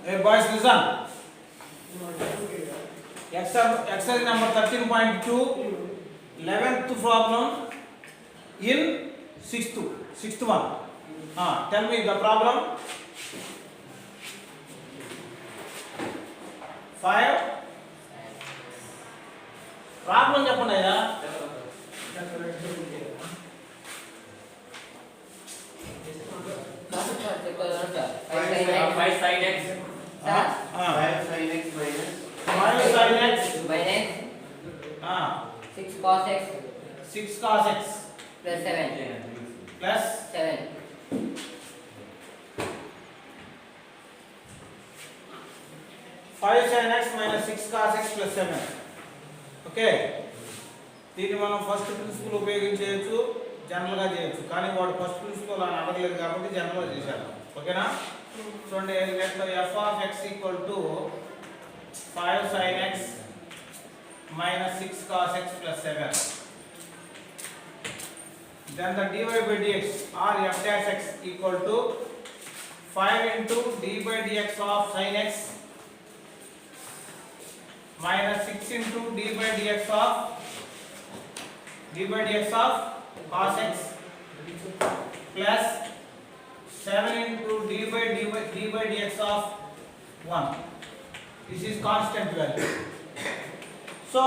Hey boys, listen. Exercise number 13.2, 11th problem in 6th one. Tell me the problem. 5. Problem చెప్పండి అయ్యా. Five sin x. 5 sin x Minus 6 cos x 6 cos x plus 7. plus 7. 5 sin x minus 6 cos x plus 7. Okay, దీన్ని మనం first principle ఉపయోగించవచ్చు, general గా చేయొచ్చు. కానీ వాడు first principle అని అడగలేదు కాబట్టి జనరల్ గా చేశాను. ఓకేనా? చూడండి, let f of x equal to 5 sin x minus 6 cos x plus 7. Then the dy by dx or f dash x equal to 5 into d by dx of sin x minus 6 into d by dx of cos x plus 7 into d by dx of 1. This is constant value. So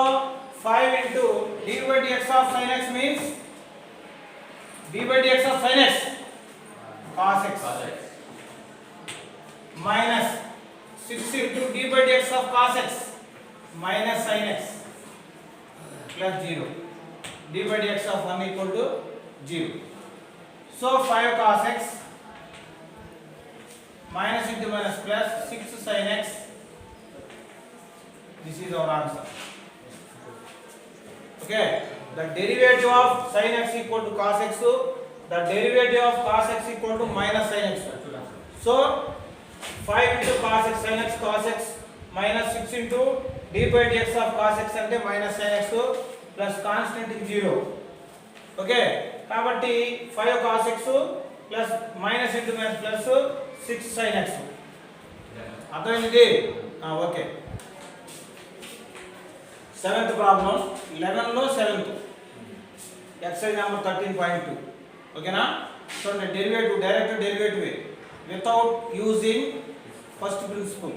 5 into d by dx of sin x means d by dx of sin x cos x minus 6 into d by dx of cos x minus sin x plus 0. d by dx of 1 equal to 0. So 5 cos x minus into minus plus 6 sin x. This is our answer. Okay, the derivative of sin x equal to cos x, the derivative of cos x equal to minus sin x. So 5 into cos x sin x cos x minus 6 into d by dx of cos x అంటే minus sin x plus constant is 0. Okay, కాబట్టి 5 cos x plus minus into minus plus 6 sin x. అర్థమైంది? Okay, 7th problem 11 లో 7th exercise number 13.2. ఓకేనా? చూడండి, derivative direct derivative without using first principle.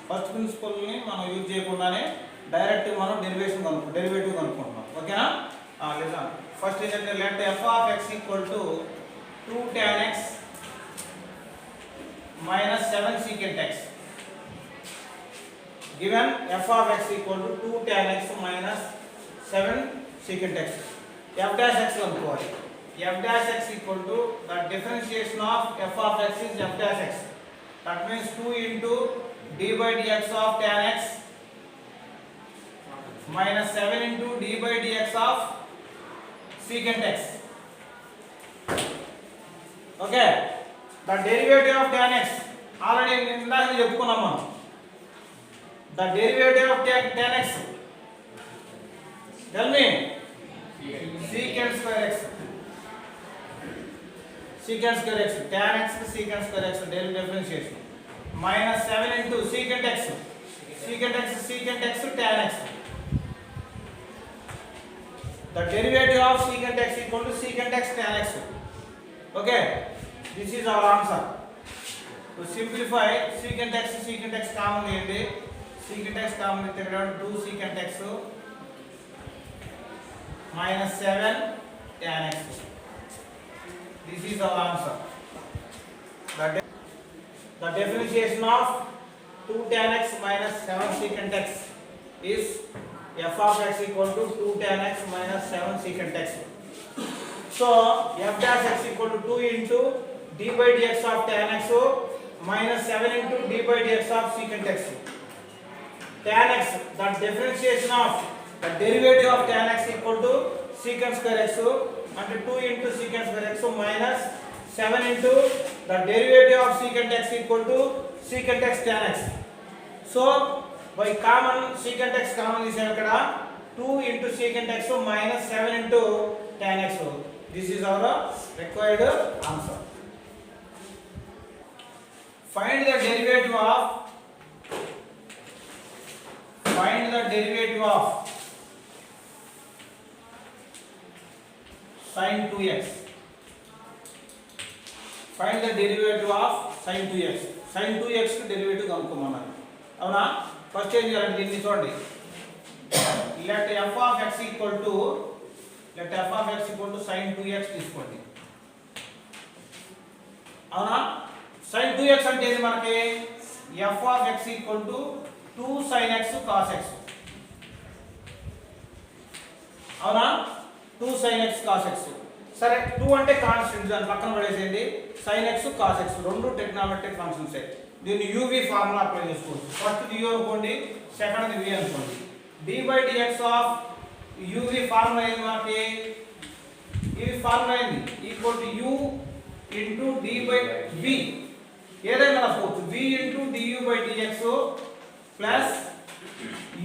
First principle ని మనం use చేయకుండానే direct మనం derivative కనుక్కుంటున్నాం. ఓకేనా? లిసన్, ఫస్ట్ ఏంటంటే let f of x equal to 2 tan x minus 7 secant x. Given f of x equal to 2 tan x minus 7 secant x. f dash x అనుకోవాలి. f dash x equal to the differentiation of f of x is f dash x. That means 2 into d by dx of tan x minus 7 into d by dx of secant x. Okay, the derivative of tan x already ఇందాక చెప్పుకున్నాం మనం. The derivative of tan x, tell me, secant square x. Secant square x, tan x secant square x differentiation minus 7 into secant x tan x. The derivative of secant x equal to secant x tan x. Okay, this is our answer. To simplify, secant x common చేయండి. secant x common అయితే 2 secant x minus 7 tan x. This is our answer. The differentiation of 2 tan x minus 7 secant x is f of x equal to 2 tan x minus 7 secant x. So f dash x equal to 2 into d by dx of tan x minus 7 into d by dx of secant x. Tan x, the differentiation of the derivative of tan x equal to secant square x అంటే 2 into secant square x minus 7 into the derivative of secant x equal to secant x tan x. So by common secant x common is ఇక్కడ 2 into secant x minus 7 into tan x. This is our required answer. Find the derivative of the derivative of sin 2x. Find the derivative of sin 2x. sin 2x కి derivative కనుక్కోమన్నారు. అవునా? First ఏం చేయాలంటే దీన్ని చూడండి. let f of x equal to sin 2x తీసుకోండి. అవునా? sin 2x అంటే ఇది మనకి f of x equal to 2 sin x cos x. అవునా? 2 sin x cos x. సరే 2 అంటే కాన్స్టెంట్, దాని పక్కన పడేసేయండి. sin x cos x రెండు ట్రిగ్నోమెట్రిక్ ఫంక్షన్స్. దీన్ని uv ఫార్ములా అప్లై చేసుకోవచ్చు. ఫస్ట్ u అనుకోండి, సెకండ్ v అనుకోండి. d/dx ఆఫ్ uv ఫార్ములా ఏంది మనకి? ఈ ఫార్ములా ఏంది? Equal to u into d/v. ఏదైనా రాసుకోవచ్చు. v into du/dx plus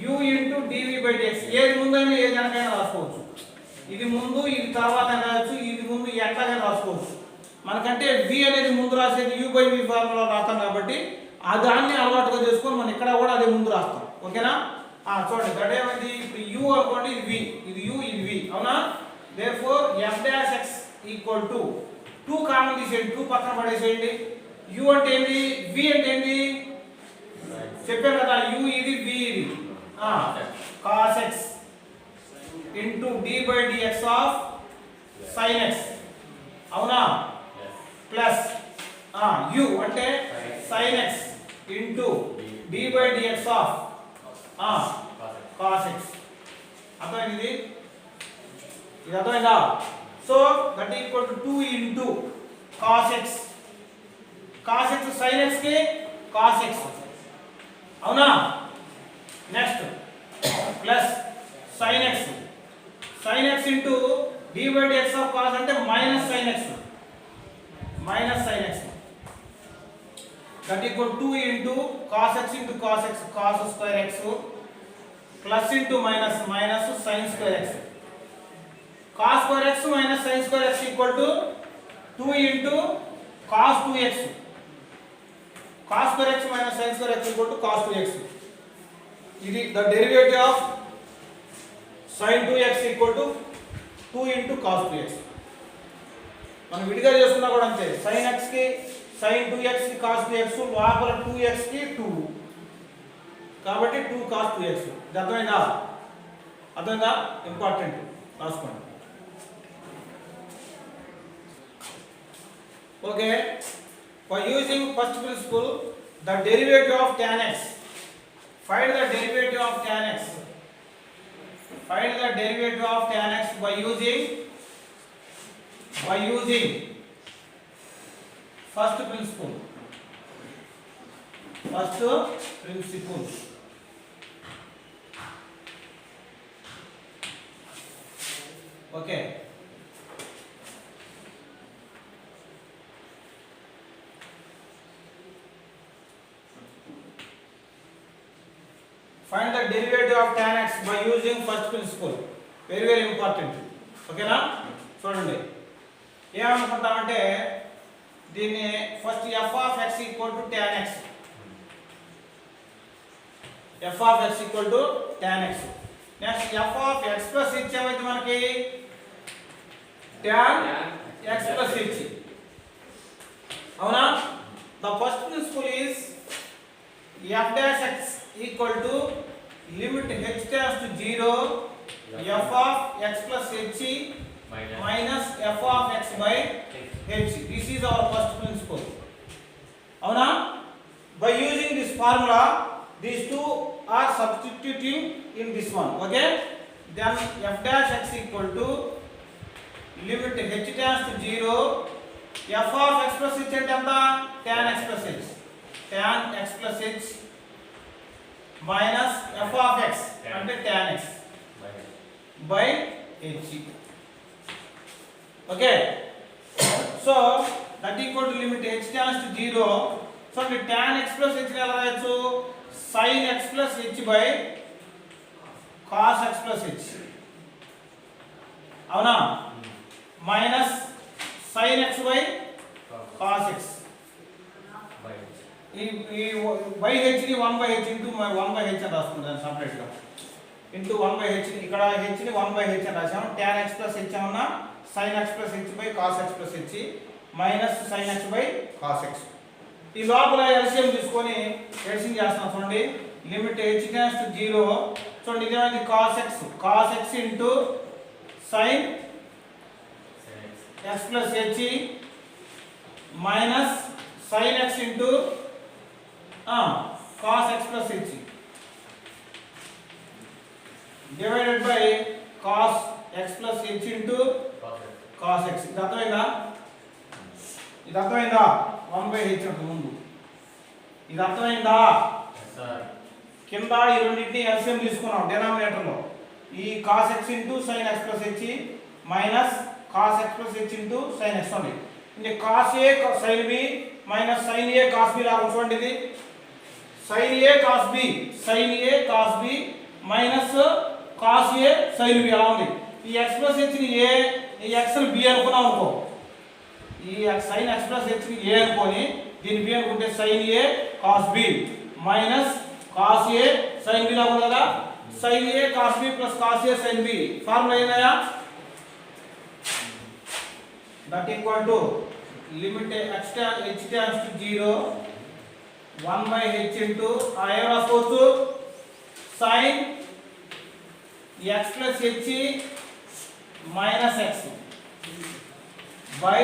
u into dv/dx. ఏది ముందైనా ఏది వెనకైనా రాసుకోవచ్చు. ఇది ముందు ఇది తర్వాత రాయొచ్చు, ఇది ముందు ఎట్లాగైనా రాసుకోవచ్చు. మనకంటే v అనేది ముందు రాసేది u/v ఫార్ములా రాస్తాం కాబట్టి ఆ దాన్ని అలవాటుగా చేసుకొని మనం ఇక్కడ కూడా అదే ముందు రాస్తాం. ఓకేనా? చూడండి దట్ ఏమైంది? ఇప్పుడు u అనుకోండి, ఇది v, ఇది u, ఇది v. అవునా? Therefore f'(x) equal to 2 common తీసేయండి, 2 పక్కన పడేసేయండి. u అంటే ఏంది? v అంటే ఏంది? చెప్పాను కదా, u ఇది, v ఇది. cos x into d/dx of sin x. అవునా? ప్లస్ u అంటే sin x into d/dx of cos x. అర్థమైంది? ఇది అర్థమైందా? So that equal to 2 into cos x. cos x sin x కి cos x. అవునా? Next plus sin x. sin x into d/dx of cos అంటే minus sin x. Minus sin x. That equal 2 into cos x into cos x, cos square x plus into minus minus sin square x. cos square x minus sin square x equal to 2 into cos 2x. cos square x minus sin square x equal to cos 2x. ఇది the derivative of sin 2x equal to 2 into cos 2x. మనం విడిగా చేసుకున్నా కూడా అంతే. sin x కి sin 2x కి cos 2x, లోపల 2x కి 2 కాబట్టి 2 cos 2x. ఇది అర్థమైందా? అర్థమైందా? ఇంపార్టెంట్, రాసుకోండి. Okay, for using first principle the derivative of tan x. Find the derivative of tan x. Find the derivative of tan x by using first principle. Okay. Find the derivative of tan x by using first principle. Very very important. ఓకేనా? చూడండి ఏమనుకుంటామంటే దీన్ని first f of x equal to tan x. f of x equal to tan x. Next f of x plus h ఏమైంది మనకి? tan x plus h. అవునా? The first principle is f dash x equal to limit h dash to 0 f of x plus h minus f of x by h. This is our first principle. Avuna? By using this formula, these two are substituting in this one. Okay? Then f dash x equal to limit h dash to 0 f of x plus h అంటే ఎంత? tan x plus h. tan x plus h minus f of x అంటే tan x by h. Okay, so that equal to limit h tends to 0. So the tan x plus h ఎలా రాయొచ్చు? sin x plus h by cos x plus h. అవునా? Minus sin x by cos x. ఈ by H ని 1/h into 1/h అని రాసుకుంటాను separate గా into 1/h ఇక్కడ h ని 1/h అని రాసాము tan x plus h ఏమన్నా sin x plus h by cos x plus h minus sin x by cos x. ఈ లోపల ఎల్సిఎం తీసుకొని ఎల్సిఎం చేస్తాం చూడండి. లిమిట్ h tends to 0 చూడండి ఇదేమైంది cos x into sin x plus h minus sin x into cos x plus h divided by cos x plus h into cos x. ఇది అర్థమైందా? 1/h ఉంటుంది ముందు. ఇది అర్థమైందా? కింద ఈ రెండింటిని ఎల్సిఎం తీసుకున్నాం డినామినేటర్ లో. ఈ cos x into sin x plus h minus cos x plus h into sin x ఉంది. అంటే cos a sin b minus sin a cos b లాగా చూడండి. ఇది sin a cos b minus cos a sin b అలా ఉంది. ఈ x plus h ని a ఈ x ని b అనుకున్నాం అనుకో. ఈ sin x plus h ని a అనుకొని దీన్ని b అనుకుంటే sin a cos b minus cos a sin b లాగా ఉంది కదా. sin a cos b plus cos a sin b formula ఏందయ్యా? That equal to limit h tends to 0 1/h into ఏం రాసుకోవచ్చు sin x plus h minus x by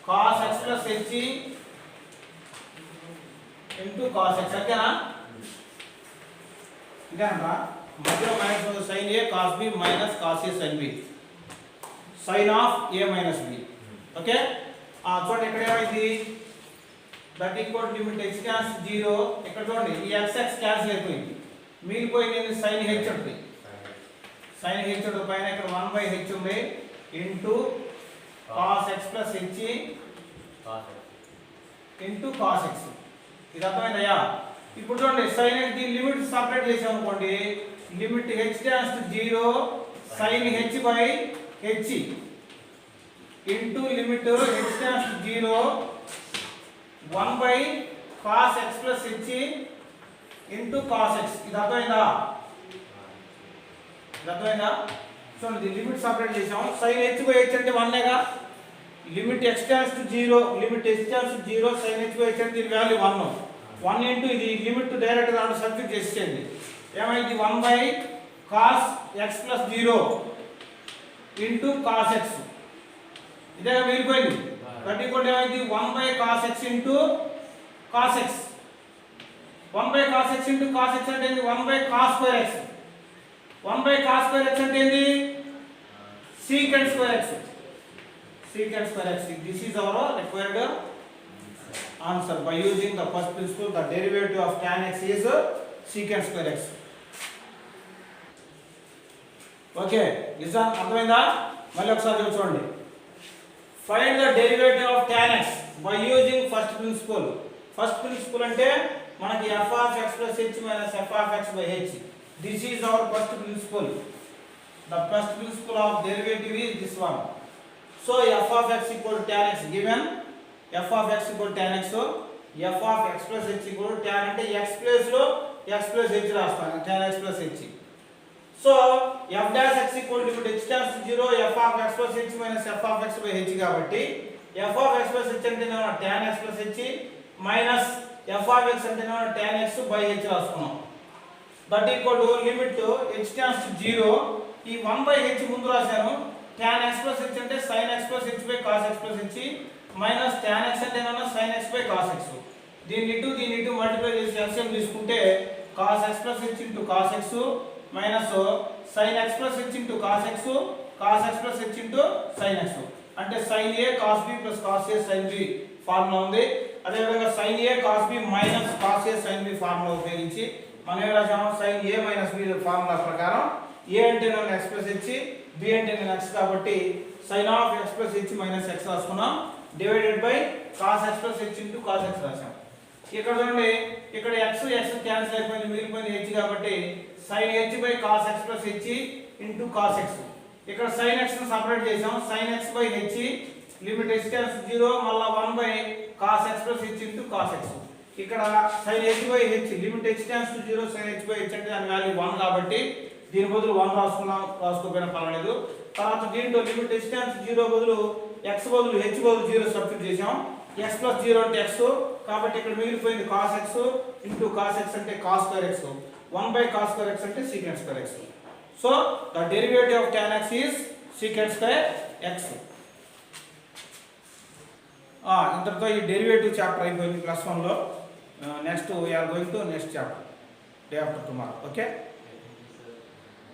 cos x plus h into cos x అంతేనా? ఇదేనా మధ్యలో minus sin a cos b minus cos a sin b sin of a minus b. Okay చూడండి ఇక్కడ ఏమైంది that equal limit h tends to 0 ఇక్కడ చూడండి ఈ x cancel అయిపోయింది మిగిలిపోయింది sin h ఉంటుంది. sin h ఉంటుంది పైన ఇక్కడ 1/h ఉంది into cos x plus h into cos x. ఇది అర్థమైందయ్యా? ఇప్పుడు చూడండి sin x దీని లిమిట్ సపరేట్ చేసాం అనుకోండి. Limit h tends to 0 sin h by h into limit h tends to 0 1/cos x plus h into cos x. ఇది అర్థమైందా? చూడండి limit separate చేసాం. sin h by h అంటే 1 గా limit x tends to 0 sin h by h అంటే దీని value 1 into ఇది limit direct గా సబ్స్టిట్యూట్ చేసేయండి. ఏమైంది 1/cos x plus 0 into cos x. ఇదే మిగిలిపోయింది. దట్ ఈక్వల్ ఏమైంది 1/cos x into cos x. 1/cos x into cos x అంటే ఏంది 1/cos square x. 1/cos square x అంటే ఏంది secant square x. This is our required answer. By using the first principle, the derivative of tan x is secant square x. Okay నిజం అర్థమైందా? మళ్ళీ ఒకసారి చూడండి. Find the derivative of tan x by using first principle. First principle అంటే మనకి f of x plus h minus f of x by h. This is our first principle. The first principle of derivative is this one. So f of x equal to tan x given f of x equal to tan x. So f of x plus h equal to tan అంటే x place లో x plus h రాస్తాను tan x plus h. So f dash x equal to h tends to 0 f of x plus h minus f of x by h కాబట్టి f of x plus h అంటే tan x plus h minus f of x అంటే tan x by h రాసుకున్నాం. That equal to limit h tends to 0 ఈ 1/h ముందు రాశాను. tan x plus h అంటే sin x plus h by cos x plus h minus tan x అంటే sin x by cos x. దీన్ని ఇటు multiply చేసి LCM తీసుకుంటే cos x plus h into cos x minus sin x plus h into cos x plus h into sin x అంటే sin a cos b plus cos a sin b formula ఉంది. అదే విధంగా sin a cos b minus cos a sin b formula ఉపయోగించి మనం ఏం రాసాము sin a minus b formula ప్రకారం a అంటే x plus h b అంటే x కాబట్టి sin of x plus h minus x రాసుకున్నాం divided by cos x plus h into cos x రాసాం. ఇక్కడ చూడండి ఇక్కడ x క్యాన్సిల్ అయిపోయింది మిగిలిపోయింది h కాబట్టి sin h by cos x plus h into cos x. ఇక్కడ sin x ను సెపరేట్ చేసాం sin x by h limit h tends 0 మళ్ళా 1 by cos x plus h into cos x. ఇక్కడ sin h by h limit h tends 0 sin h by h అంటే దాని value 1 కాబట్టి దీని బదులు 1 రాసుకోపోయినా పర్వాలేదు. తర్వాత దీంట్లో లిమిట్ h టెన్స్ 0 బదులు x బదులు h బదులు 0 సబ్స్టిట్యూట్ చేసాం. x ప్లస్ 0 అంటే x కాబట్టి ఇక్కడ మిగిలిపోయింది cos x into cos x అంటే cos square x 1 by cos square x అంటే secant square x. So the derivative of tan x is secant square x. ఇంతటితో ఈ డెరివేటివ్ చాప్టర్ అయిపోయింది +1 లో. Next we are going to next chapter day after tomorrow. Okay.